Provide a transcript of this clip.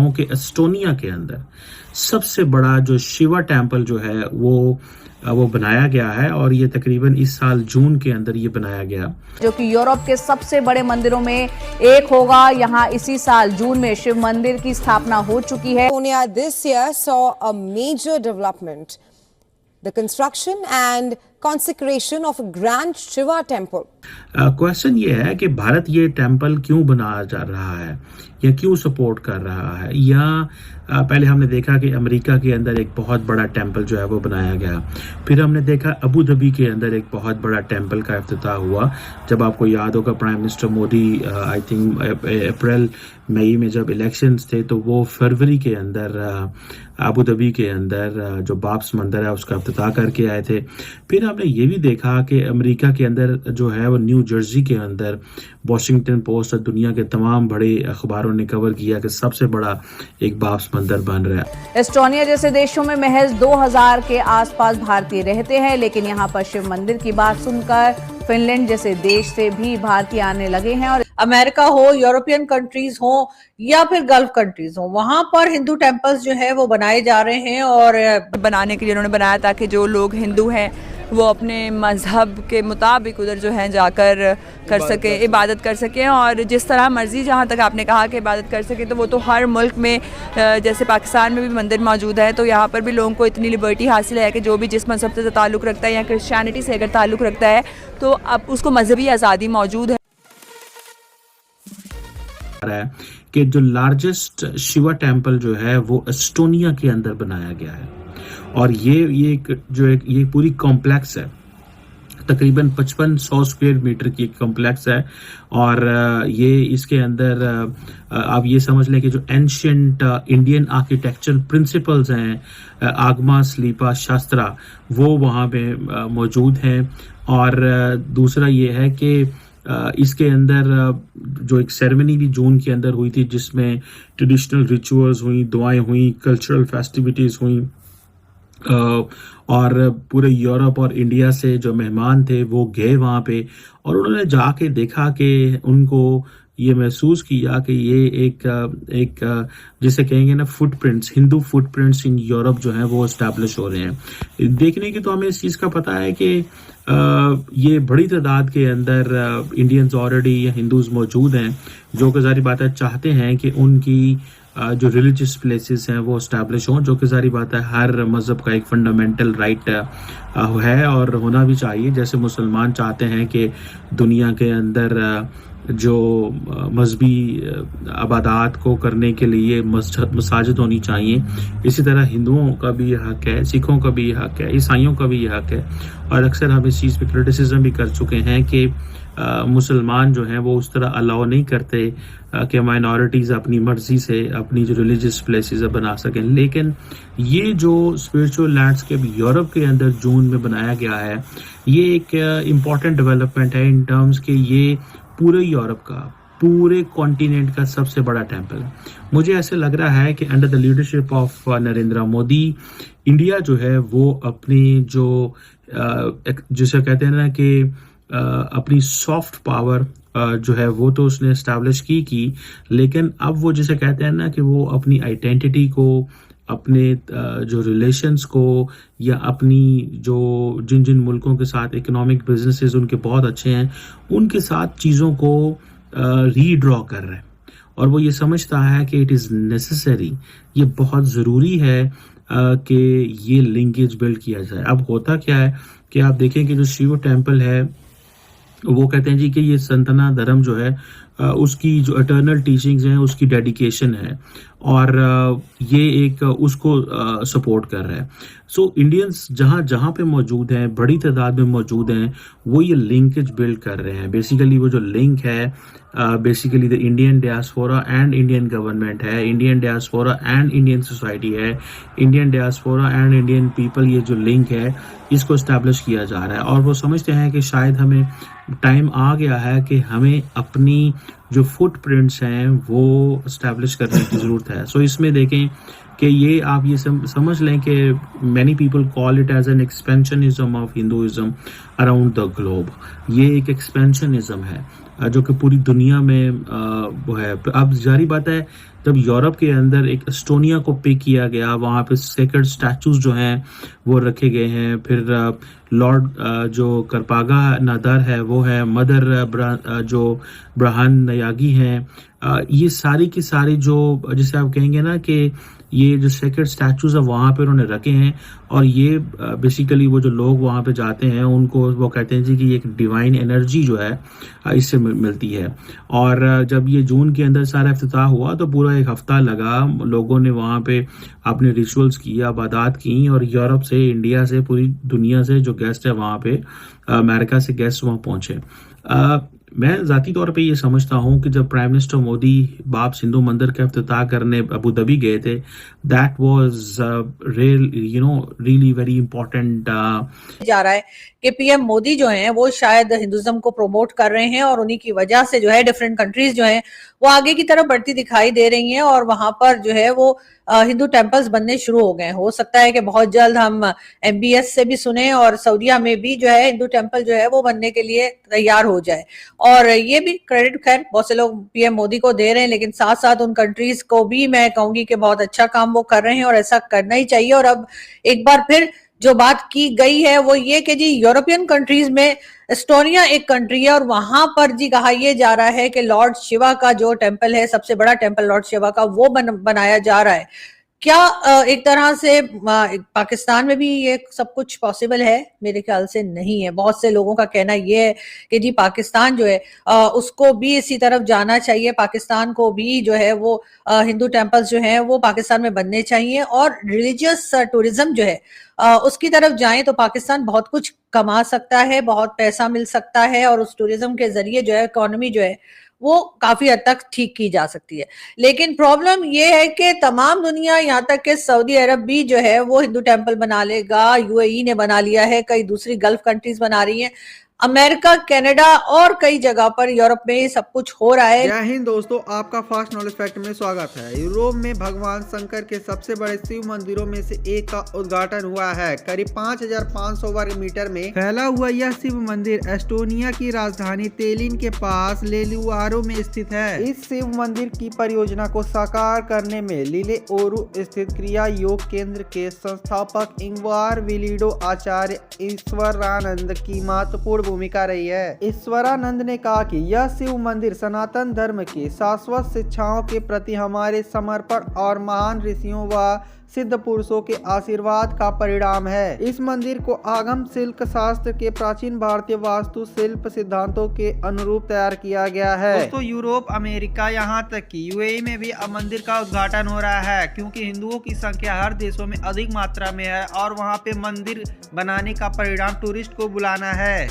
बताऊं कि एस्टोनिया के अंदर सबसे बड़ा जो शिवा टेम्पल जो है वो बनाया गया है, और ये तकरीबन इस साल जून के अंदर ये बनाया गया, जो कि यूरोप के सबसे बड़े मंदिरों में एक होगा। यहाँ इसी साल जून में शिव मंदिर की स्थापना हो चुकी है। Estonia this year saw a major development, the construction and consecration of a grand Shiva temple. Question ये है कि भारत ये टेम्पल क्यों बना जा रहा है या क्यों सपोर्ट कर रहा है, या पहले हमने देखा कि अमेरिका के अंदर एक बहुत बड़ा टेम्पल जो है वो बनाया गया, फिर हमने देखा अबू धाबी के अंदर एक बहुत बड़ा टेम्पल का इफ्तिताह हुआ। जब आपको याद होगा prime minister Modi I think अप्रैल मई में जब इलेक्शंस थे तो वो फरवरी के अंदर अबू धाबी के अंदर जो बाब्स मंदिर है उसका इफ्तिताह करके आए थे। फिर हमने ये भी देखा कि अमेरिका के अंदर जो है वो न्यू जर्सी के अंदर वॉशिंगटन पोस्ट और दुनिया के तमाम बड़े अखबारों ने कवर किया कि सबसे बड़ा एक बाब्स मंदिर बन रहा है। एस्टोनिया जैसे देशों में महज 2000 के आसपास भारतीय रहते हैं, लेकिन यहाँ पर शिव मंदिर की बात सुनकर फिनलैंड जैसे देश से भी भारतीय आने लगे हैं। और अमेरिका हो, यूरोपियन कंट्रीज हो या फिर गल्फ कंट्रीज हो, वहां पर हिंदू टेम्पल्स जो है वो बनाए जा रहे हैं। और बनाने के लिए उन्होंने बनाया ताकि जो लोग हिंदू हैं वो अपने मज़हब के मुताबिक उधर जो है जाकर कर सके, इबादत कर सकें, और जिस तरह मर्ज़ी, जहाँ तक आपने कहा कि इबादत कर सके, तो वो तो हर मुल्क में, जैसे पाकिस्तान में भी मंदिर मौजूद है, तो यहाँ पर भी लोगों को इतनी लिबर्टी हासिल है कि जो भी जिस मज़हब से ताल्लुक़ रखता है या क्रिश्चियनिटी से अगर ताल्लुक़ रखता है तो अब उसको मजहबी आज़ादी मौजूद है। कि जो लार्जेस्ट शिवा टेम्पल जो है वो एस्टोनिया के अंदर बनाया गया है, और ये पूरी कॉम्प्लेक्स है, तकरीबन 5500 स्क्वायर मीटर की कॉम्प्लेक्स है। और ये इसके अंदर आप ये समझ लें कि जो एंशियंट इंडियन आर्किटेक्चरल प्रिंसिपल्स हैं, आगमा स्लीपा शास्त्रा, वो वहाँ पे मौजूद हैं। और दूसरा ये है कि इसके अंदर जो एक सेरेमनी भी जून के अंदर हुई थी जिसमें ट्रेडिशनल रिचुअल्स हुई, दुआएं हुई, कल्चरल फेस्टिविटीज़ हुई, और पूरे यूरोप और इंडिया से जो मेहमान थे वो गए वहाँ पे, और उन्होंने जाके देखा कि उनको ये महसूस किया कि ये एक जिसे कहेंगे ना footprints, Hindu footprints in Europe जो हैं वो इस्टेब्लिश हो रहे हैं। देखने की तो हमें इस चीज़ का पता है कि ये बड़ी तादाद के अंदर इंडियंस ऑलरेडी या हिंदूज मौजूद हैं जो कि ज़ाहिर बात है चाहते हैं कि उनकी जो रिलीजियस प्लेसेस हैं वो इस्टेब्लिश हों, जो कि ज़ाहिर बात है हर मज़हब का एक फंडामेंटल राइट है और होना भी चाहिए। जैसे मुसलमान चाहते हैं कि दुनिया के अंदर जो मजहबी अबादात को करने के लिए मसाजिद होनी चाहिए, इसी तरह हिंदुओं का भी ये हक है, सिखों का भी ये हक है, ईसाइयों का भी ये हक है। और अक्सर हम इस चीज़ पे क्रिटिसिज्म भी कर चुके हैं कि मुसलमान जो हैं वो उस तरह अलाउ नहीं करते कि माइनॉरिटीज़ अपनी मर्ज़ी से अपनी जो रिलीजियस प्लेसेस बना सकें। लेकिन ये जो स्पिरिचुअल लैंडस्केप यूरोप के अंदर जून में बनाया गया है, ये एक इम्पॉर्टेंट डेवलपमेंट है इन टर्म्स कि ये पूरे यूरोप का, पूरे कॉन्टिनेंट का सबसे बड़ा टेम्पल है। मुझे ऐसे लग रहा है कि under the leadership of Narendra Modi, India जो है वो अपनी जो जिसे कहते हैं ना कि अपनी सॉफ्ट पावर जो है वो तो उसने इस्टेब्लिश की, लेकिन अब वो जिसे कहते हैं ना कि वो अपनी आइडेंटिटी को, अपने जो रिलेशंस को, या अपनी जो जिन मुल्कों के साथ इकोनॉमिक बिजनेसेस उनके बहुत अच्छे हैं उनके साथ चीज़ों को रीड्रॉ कर रहे हैं। और वो ये समझता है कि इट इज़ नेसेसरी, ये बहुत ज़रूरी है कि ये लिंकेज बिल्ड किया जाए। अब होता क्या है कि आप देखें कि जो शिव टेम्पल है वो कहते हैं जी कि ये सनातन धर्म जो है उसकी जो इटर्नल टीचिंग्स हैं उसकी डेडिकेशन है, और ये एक उसको सपोर्ट कर रहा है। सो इंडियंस जहाँ पे मौजूद हैं, बड़ी तादाद में मौजूद हैं, वो ये लिंकेज बिल्ड कर रहे हैं। बेसिकली वो जो लिंक है basically the Indian diaspora and Indian government है, Indian diaspora and Indian society है, Indian diaspora and Indian people, ये जो लिंक है इसको इस्टेब्लिश किया जा रहा है। और वो समझते हैं कि शायद हमें टाइम आ गया है कि हमें अपनी जो फुटप्रिंट्स हैं वो इस्टेब्लिश करने की ज़रूरत है। सो इसमें देखें कि ये आप ये समझ लें कि many people call it as an expansionism of Hinduism around the globe. ये एक एक्सपेंशनिज्म है, जो कि पूरी दुनिया में वो है। अब जारी बात है, जब यूरोप के अंदर एक एस्टोनिया को पिक किया गया, वहाँ पे सेक्रेड स्टैचूज जो हैं वो रखे गए हैं। फिर लॉर्ड जो करपागा नादर है वो है, मदर जो ब्रहान नयागी हैं, ये सारी की सारी जो जिसे आप कहेंगे ना कि ये जो सेक्रेड स्टैचूज है वहाँ पे उन्होंने रखे हैं। और ये बेसिकली वो जो लोग वहाँ पे जाते हैं उनको वो कहते हैं जी कि एक डिवाइन एनर्जी जो है इससे मिलती है। और जब ये जून के अंदर सारा इफ्तिताह हुआ तो पूरा एक हफ्ता लगा, लोगों ने वहाँ पे अपने रिचुअल्स की, इबादत की, और यूरोप से, इंडिया से, पूरी दुनिया से जो गेस्ट है वहाँ पे, अमेरिका से गेस्ट वहाँ पहुँचे। मैं ज़ाती तौर पे ये समझता हूँ कि जब प्राइम मिनिस्टर मोदी बाब सिंधु मंदिर का इफ्तिताह करने अबू धाबी गए थे, that was really very important. जा रहा है कि पीएम मोदी जो हैं वो शायद हिंदुइज्म को प्रमोट कर रहे हैं और उन्हीं की वजह से जो है डिफरेंट कंट्रीज जो हैं वो आगे की तरफ बढ़ती दिखाई दे रही हैं और वहां पर जो है वो हिंदू टेम्पल्स बनने शुरू हो गए। हो सकता है कि बहुत जल्द हम MBS से भी सुने और सऊदीया में भी जो है हिंदू टेम्पल जो है वो बनने के लिए तैयार हो जाए। और ये भी क्रेडिट खैर बहुत से लोग पीएम मोदी को दे रहे हैं, लेकिन साथ साथ उन कंट्रीज को भी मैं कहूंगी कि बहुत अच्छा काम वो कर रहे हैं और ऐसा करना ही चाहिए। और अब एक बार फिर जो बात की गई है वो ये कि जी यूरोपियन कंट्रीज में एस्टोनिया एक कंट्री है और वहां पर जी कहा यह जा रहा है कि लॉर्ड शिवा का जो टेम्पल है, सबसे बड़ा टेम्पल लॉर्ड शिवा का, वो बनाया जा रहा है। क्या एक तरह से पाकिस्तान में भी ये सब कुछ पॉसिबल है? मेरे ख्याल से नहीं है। बहुत से लोगों का कहना ये है कि जी पाकिस्तान जो है उसको भी इसी तरफ जाना चाहिए, पाकिस्तान को भी जो है वो हिंदू टेम्पल्स जो है वो पाकिस्तान में बनने चाहिए और रिलीजियस टूरिज्म जो है उसकी तरफ जाएं तो पाकिस्तान बहुत कुछ कमा सकता है, बहुत पैसा मिल सकता है और उस टूरिज्म के जरिए जो है इकोनॉमी जो है वो काफी हद तक ठीक की जा सकती है। लेकिन प्रॉब्लम ये है कि तमाम दुनिया, यहाँ तक कि सऊदी अरब भी जो है वो हिंदू टेम्पल बना लेगा, UAE ने बना लिया है, कई दूसरी गल्फ कंट्रीज बना रही हैं, अमेरिका, कनाडा और कई जगह पर यूरोप में सब कुछ हो रहा है। जय हिंद दोस्तों, आपका फास्ट नॉलेज फैक्ट में स्वागत है। यूरोप में भगवान शंकर के सबसे बड़े शिव मंदिरों में से एक का उद्घाटन हुआ है। करीब 5500 वर्ग मीटर में फैला हुआ यह शिव मंदिर एस्टोनिया की राजधानी तेलिन के पास लेलुआरो में स्थित है। इस शिव मंदिर की परियोजना को साकार करने में लिले ओरू स्थित क्रिया योग केंद्र के संस्थापक इंगवार विलिडो आचार्य ईश्वरानंद की महत्वपूर्ण भूमिका रही है। ईश्वरानंद ने कहा कि यह शिव मंदिर सनातन धर्म की शाश्वत शिक्षाओं के प्रति हमारे समर्पण और महान ऋषियों व सिद्ध पुरुषों के आशीर्वाद का परिणाम है। इस मंदिर को आगम शिल्प शास्त्र के प्राचीन भारतीय वास्तु शिल्प सिद्धांतों के अनुरूप तैयार किया गया है। दोस्तों, यूरोप, अमेरिका, यहाँ तक कि UAE में भी अब मंदिर का उद्घाटन हो रहा है, क्योंकि हिंदुओं की संख्या हर देशों में अधिक मात्रा में है और वहाँ पे मंदिर बनाने का परिणाम टूरिस्ट को बुलाना है।